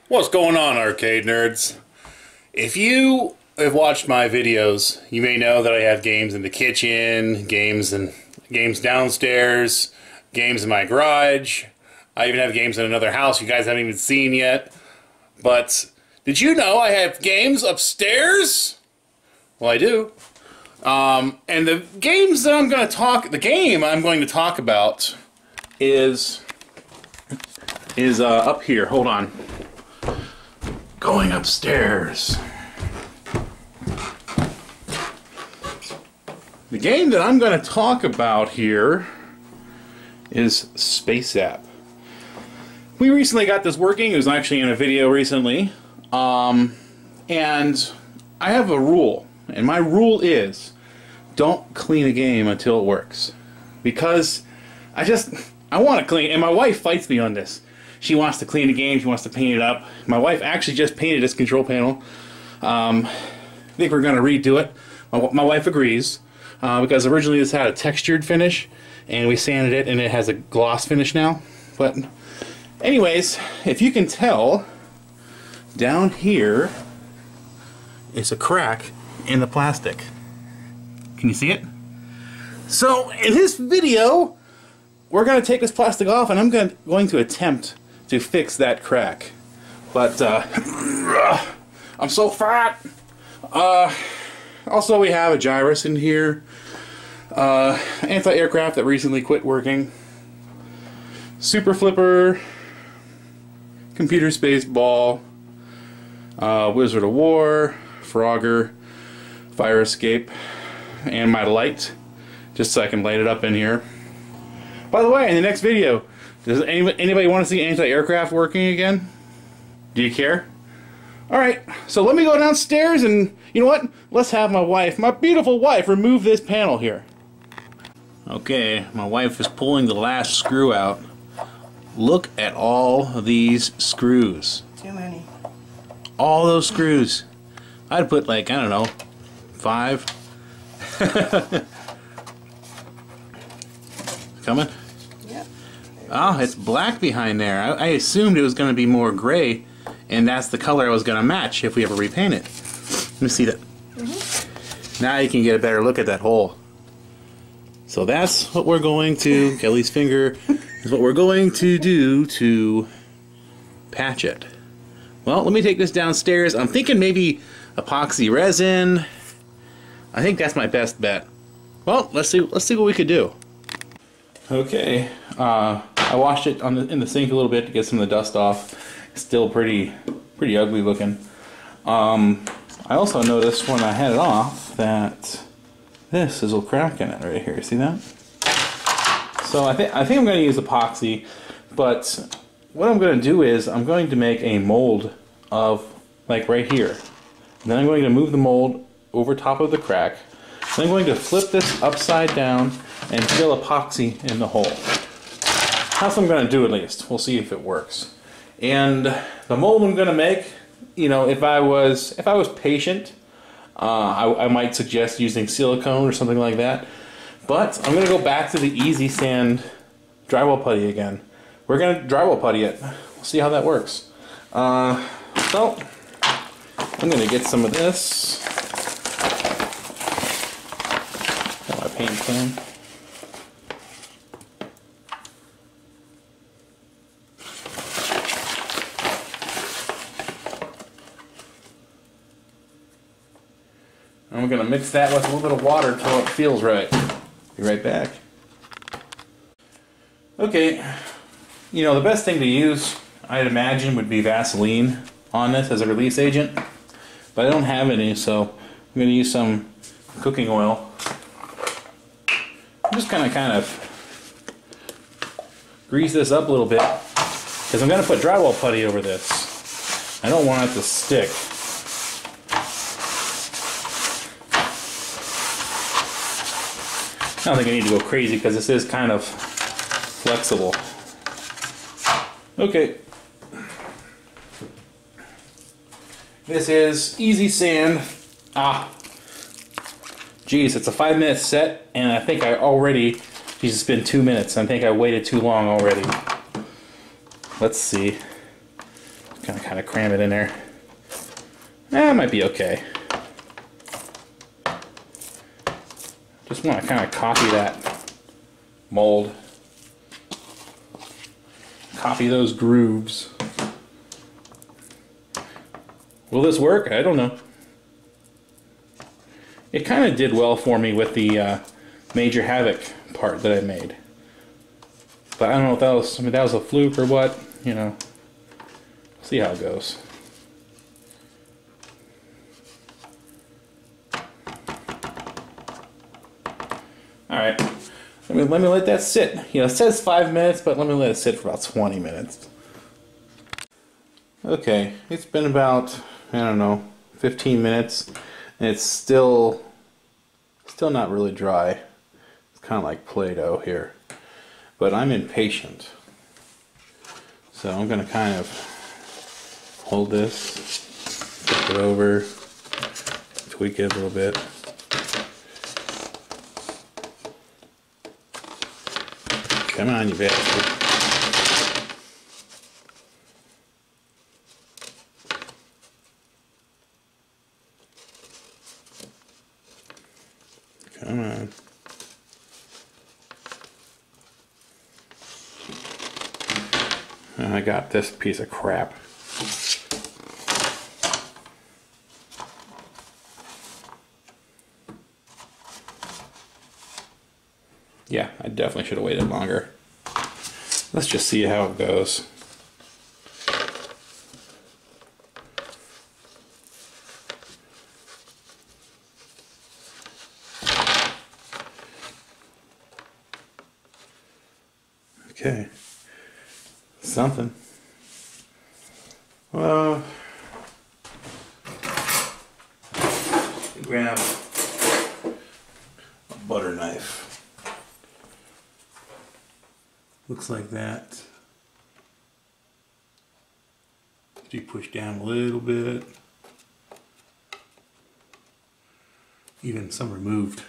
What's going on, arcade nerds? If you have watched my videos, you may know that I have games in the kitchen, games downstairs, games in my garage. I even have games in another house you guys haven't even seen yet. But did you know I have games upstairs? Well, I do. And the games that the game I'm going to talk about is up here. Hold on. Going upstairs. The game that I'm going to talk about here is Space Zap. We recently got this working. It was actually in a video recently. And I have a rule. And my rule is don't clean a game until it works. Because I want to clean. And my wife fights me on this. She wants to clean the game. She wants to paint it up. My wife actually just painted this control panel. I think we're going to redo it. My wife agrees. Because originally this had a textured finish. And we sanded it and it has a gloss finish now. But anyways, if you can tell, down here is a crack in the plastic. Can you see it? So in this video, we're going to take this plastic off and I'm going to attempt to fix that crack. But I'm so fat. Also, we have a gyrus in here. Anti-aircraft that recently quit working. Super flipper. Computer space ball. Wizard of War. Frogger. Fire escape. And my light. Just so I can light it up in here. By the way, in the next video, does anybody want to see anti-aircraft working again? Do you care? Alright, so let me go downstairs and, you know what? Let's have my beautiful wife, remove this panel here. Okay, my wife is pulling the last screw out. Look at all these screws. Too many. All those screws. I'd put like, I don't know, 5. Coming? Yeah. Oh, it's black behind there. I assumed it was going to be more gray, and that's the color I was going to match if we ever repaint it. Let me see that. Now you can get a better look at that hole. So that's what we're going to, Kelly's finger, is what we're going to do to patch it. Well, let me take this downstairs. I'm thinking maybe epoxy resin. I think that's my best bet. Well, let's see what we could do. Okay, I washed it in the sink a little bit to get some of the dust off. It's still pretty ugly looking. I also noticed when I had it off that this is a crack in it right here. See that? So I think I'm going to use epoxy, but what I'm going to do is I'm going to make a mold of like right here. And then I'm going to move the mold over top of the crack. Then I'm going to flip this upside down and fill epoxy in the hole. That's what I'm going to do at least. We'll see if it works. And the mold I'm going to make, you know, if I was patient, I might suggest using silicone or something like that. But I'm going to go back to the Easy Sand drywall putty again. We're going to drywall putty it. We'll see how that works. So I'm going to get some of this. Got my paint can. I'm going to mix that with a little bit of water until it feels right. Be right back. Okay, you know, the best thing to use, I'd imagine, would be Vaseline on this as a release agent. But I don't have any, so I'm going to use some cooking oil. I'm just kind of grease this up a little bit, because I'm going to put drywall putty over this. I don't want it to stick. I don't think I need to go crazy because this is kind of flexible. Okay. This is Easy Sand. Geez, it's a 5-minute set, and I think I already, it's been 2 minutes. I think I waited too long already. Let's see. Gonna kind of cram it in there. That might be okay. Just want to kind of copy that mold. Copy those grooves. Will this work? I don't know. It kind of did well for me with the Major Havoc part that I made. But I don't know if that was, I mean, that was a fluke or what, you know. See how it goes. Alright, let me let that sit. You know, it says 5 minutes, but let me let it sit for about 20 minutes. Okay, it's been about, I don't know, 15 minutes, and it's still not really dry. It's kind of like Play-Doh here. But I'm impatient. So I'm going to kind of hold this, flip it over, tweak it a little bit. Come on, you bastard. Come on. And I got this piece of crap. Yeah, I definitely should have waited longer. Let's just see how it goes. Okay. Something. Well, grab a butter knife. Looks like that. You push down a little bit. Even some removed.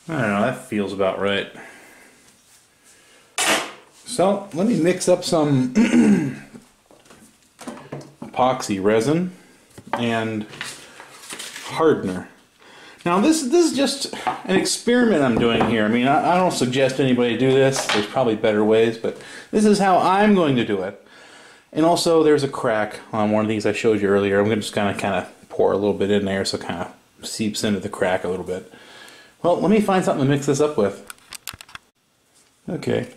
I don't know, that feels about right. So let me mix up some epoxy resin and hardener. Now this is just an experiment I'm doing here. I mean, I don't suggest anybody do this. There's probably better ways, but this is how I'm going to do it. And also there's a crack on one of these I showed you earlier. I'm just gonna kind of pour a little bit in there so it kind of seeps into the crack a little bit. Well, let me find something to mix this up with. Okay.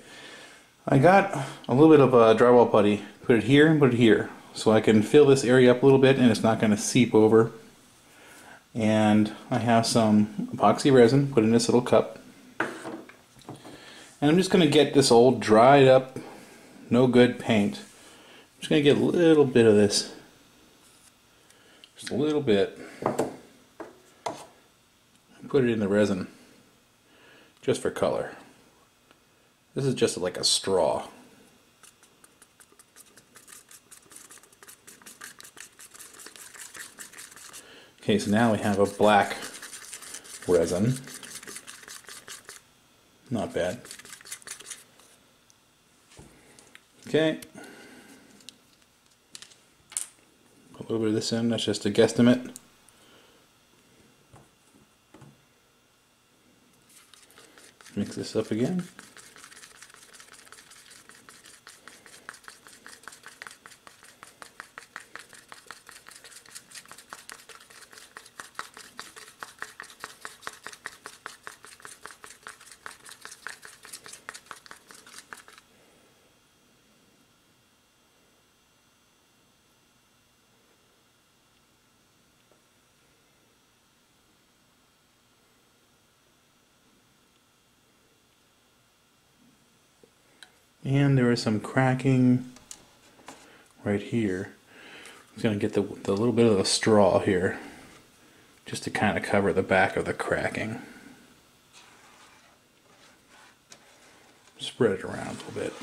I got a little bit of drywall putty, put it here and put it here, so I can fill this area up a little bit and it's not going to seep over. And I have some epoxy resin, put in this little cup. And I'm just going to get this old dried up, no good paint. I'm just going to get a little bit of this, just a little bit. Put it in the resin, just for color. This is just like a straw. Okay, so now we have a black resin. Not bad. Okay. Put a little bit of this in, that's just a guesstimate. Mix this up again. And there is some cracking right here. I'm just going to get the little bit of the straw here just to kind of cover the back of the cracking. Spread it around a little bit.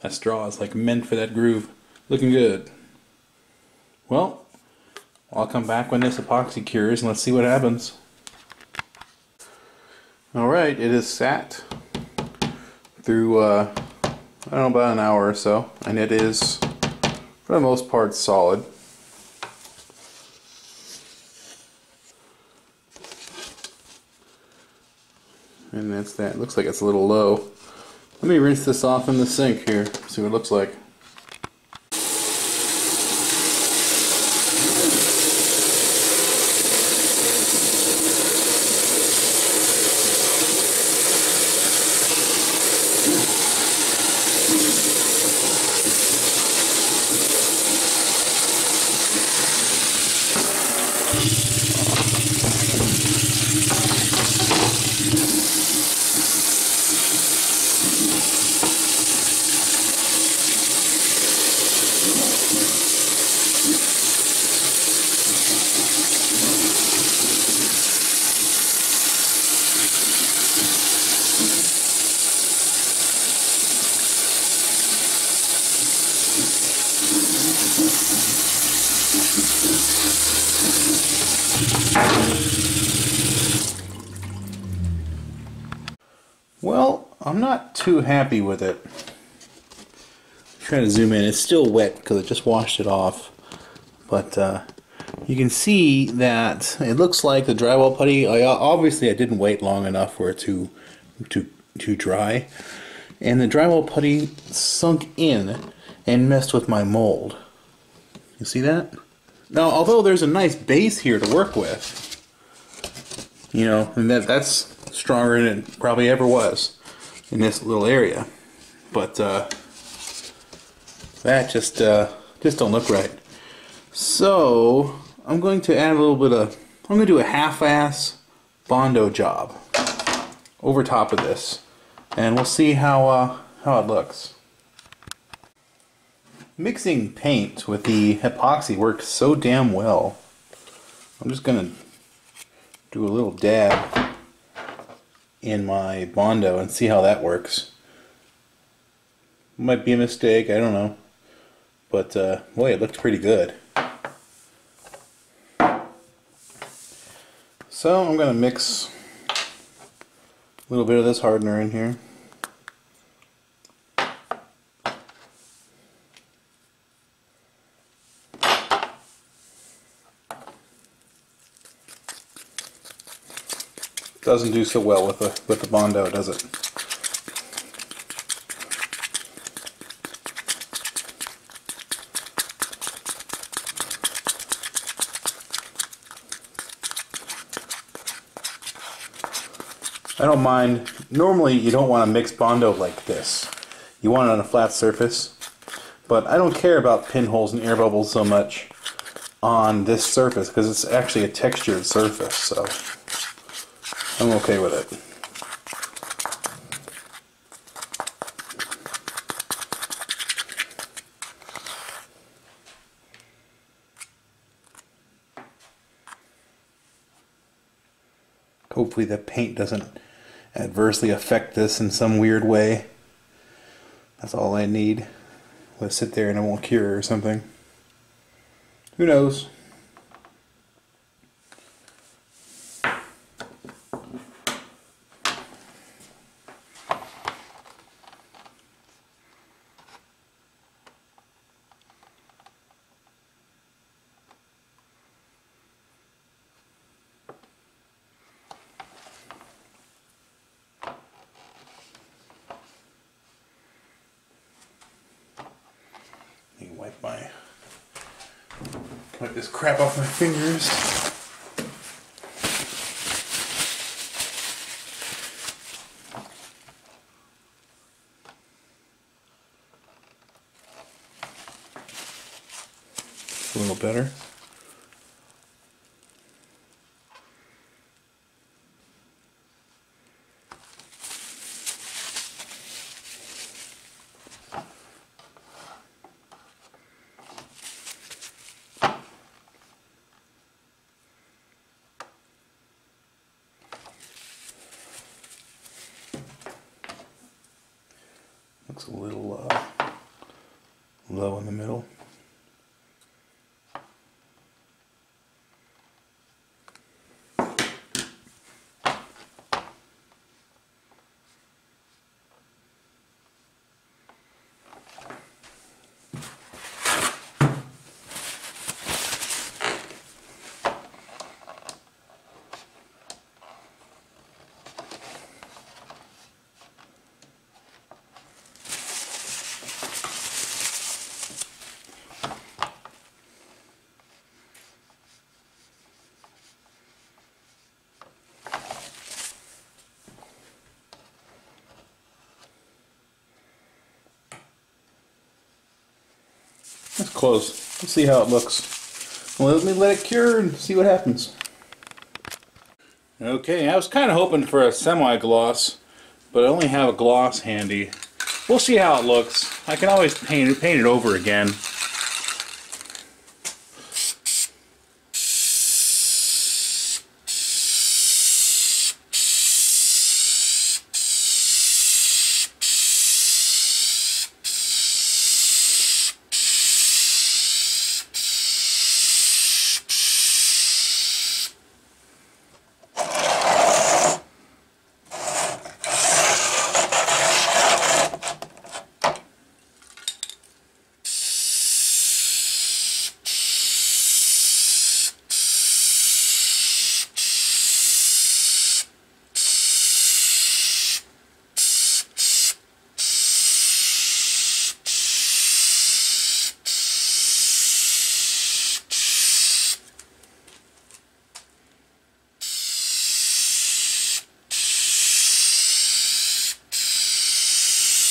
That straw is like meant for that groove. Looking good. Well, I'll come back when this epoxy cures and let's see what happens. Alright, it is sat through, I don't know, about an hour or so, and it is, for the most part, solid. And that's that. It looks like it's a little low. Let me rinse this off in the sink here, see what it looks like. Well, I'm not too happy with it. Trying to zoom in, it's still wet because I just washed it off. But you can see that it looks like the drywall putty, obviously I didn't wait long enough for it to dry. And the drywall putty sunk in and messed with my mold. You see that? Now, although there's a nice base here to work with, you know, and that's stronger than it probably ever was in this little area, but that just don't look right. So I'm going to add a little bit of, I'm going to do a half-ass bondo job over top of this, and we'll see how it looks. Mixing paint with the epoxy works so damn well. I'm just going to do a little dab in my bondo and see how that works. Might be a mistake, I don't know. But boy, it looked pretty good. So I'm going to mix a little bit of this hardener in here. Doesn't do so well with the bondo, does it? I don't mind. Normally you don't want to mix bondo like this. You want it on a flat surface. But I don't care about pinholes and air bubbles so much on this surface because it's actually a textured surface, so I'm okay with it. Hopefully the paint doesn't adversely affect this in some weird way. That's all I need. Let it sit there and it won't cure or something. Who knows? Wipe this crap off my fingers. A little better. Looks a little Low in the middle. Let's close. Let's see how it looks. Well, let me let it cure and see what happens. Okay, I was kind of hoping for a semi-gloss, but I only have a gloss handy. We'll see how it looks. I can always paint it over again.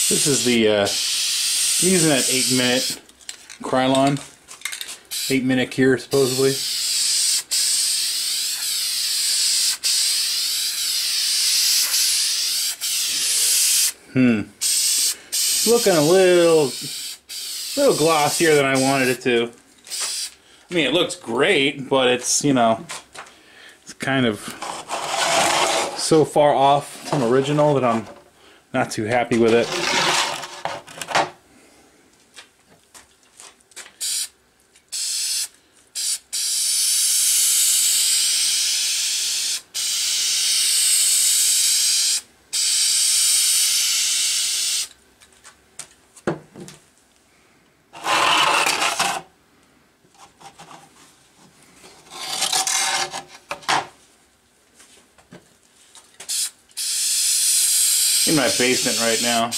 This is the using that 8-minute Krylon, 8-minute cure supposedly. Looking a little glossier than I wanted it to. I mean, it looks great, but it's, you know, it's kind of so far off from original that I'm not too happy with it. In my basement right now.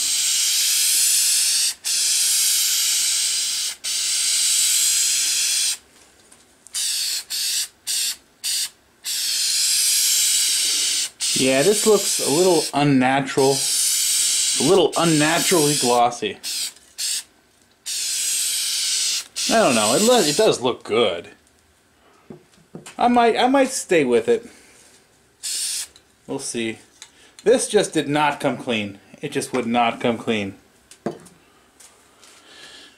Yeah, this looks a little unnatural. A little unnaturally glossy. I don't know. It does look good. I might stay with it. We'll see. This just did not come clean. It just would not come clean.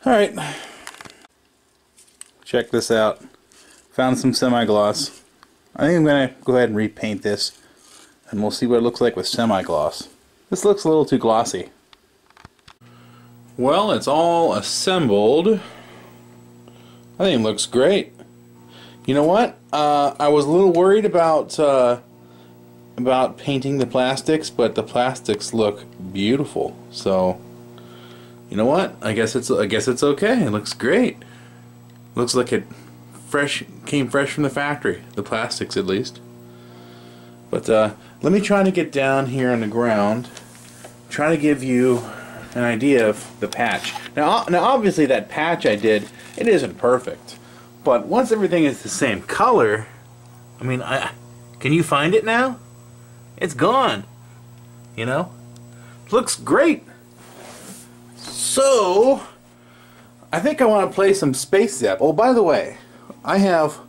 Alright. Check this out. Found some semi-gloss. I think I'm going to go ahead and repaint this. And we'll see what it looks like with semi-gloss. This looks a little too glossy. Well, it's all assembled. I think it looks great. You know what? I was a little worried about painting the plastics, but the plastics look beautiful. So, you know what? I guess it's okay. It looks great. Looks like it came fresh from the factory. The plastics, at least. But let me try to get down here on the ground. Try to give you an idea of the patch. Now obviously that patch I did, it isn't perfect. But once everything is the same color, I mean, can you find it now? It's gone. You know? It looks great. So, I think I want to play some Space Zap. Oh, by the way, I have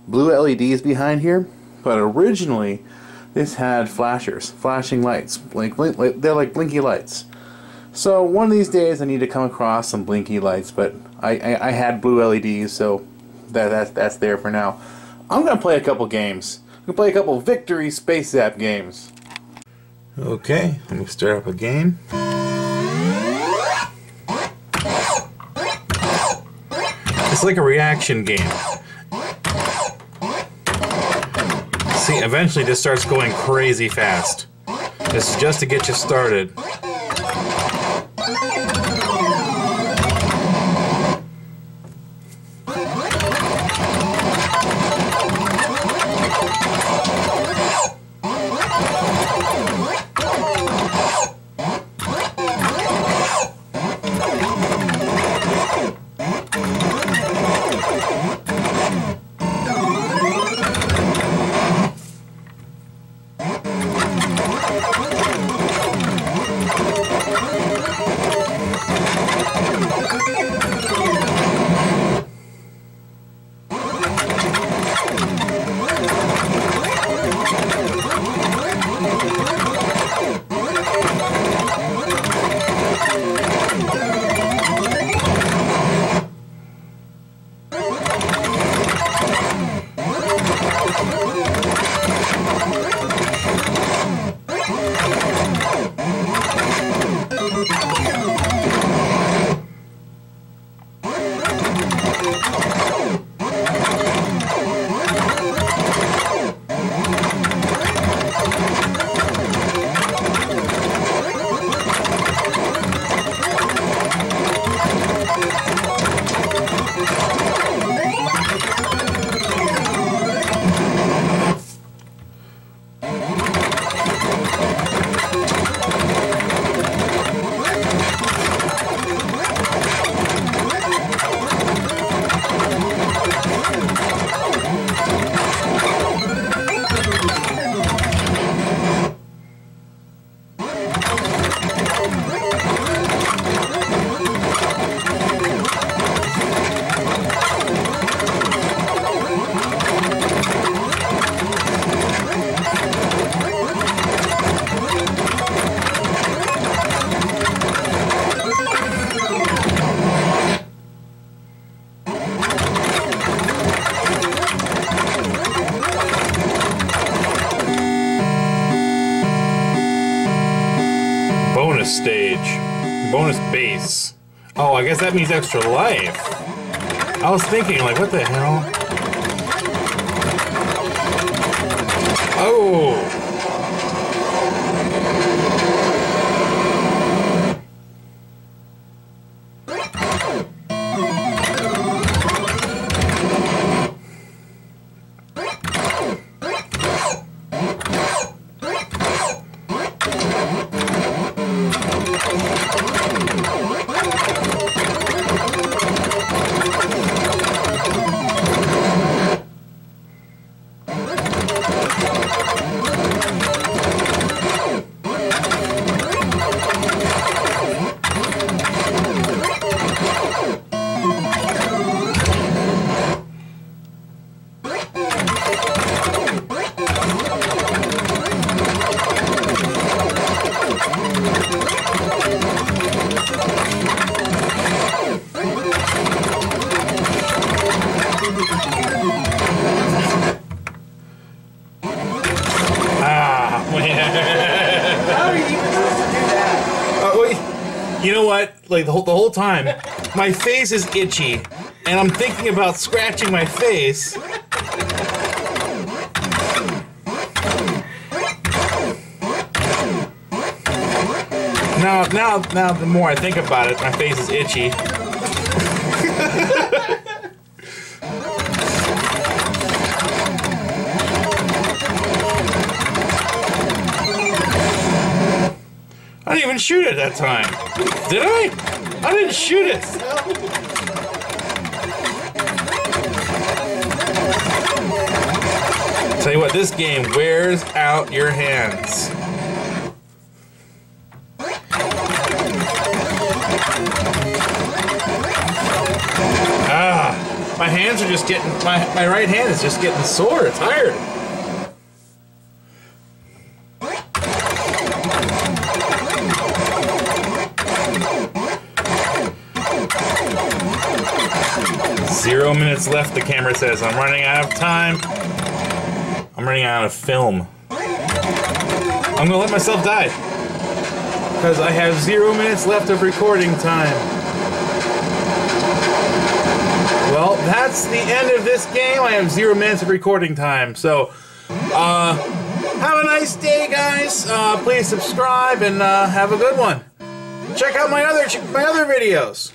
blue LEDs behind here, but originally this had flashers, flashing lights. They're like blinky lights. So one of these days I need to come across some blinky lights, but I had blue LEDs, so that's there for now. I'm going to play a couple games. I'm going to play a couple Victory Space Zap games. Okay, let me start up a game. It's like a reaction game. See, eventually this starts going crazy fast. This is just to get you started. Bonus stage. Bonus base. Oh, I guess that means extra life. I was thinking, like, what the hell? Oh! You know what? Like the whole time, my face is itchy, and I'm thinking about scratching my face. Now, the more I think about it, my face is itchy. I didn't even shoot it that time. Did I? I didn't shoot it. Tell you what, this game wears out your hands. My hands are just getting, my right hand is just getting sore, tired. Zero minutes left, the camera says. I'm running out of time. I'm running out of film. I'm gonna let myself die. Because I have 0 minutes left of recording time. Well, that's the end of this game. I have 0 minutes of recording time. So, have a nice day, guys. Please subscribe and have a good one. Check out my other videos.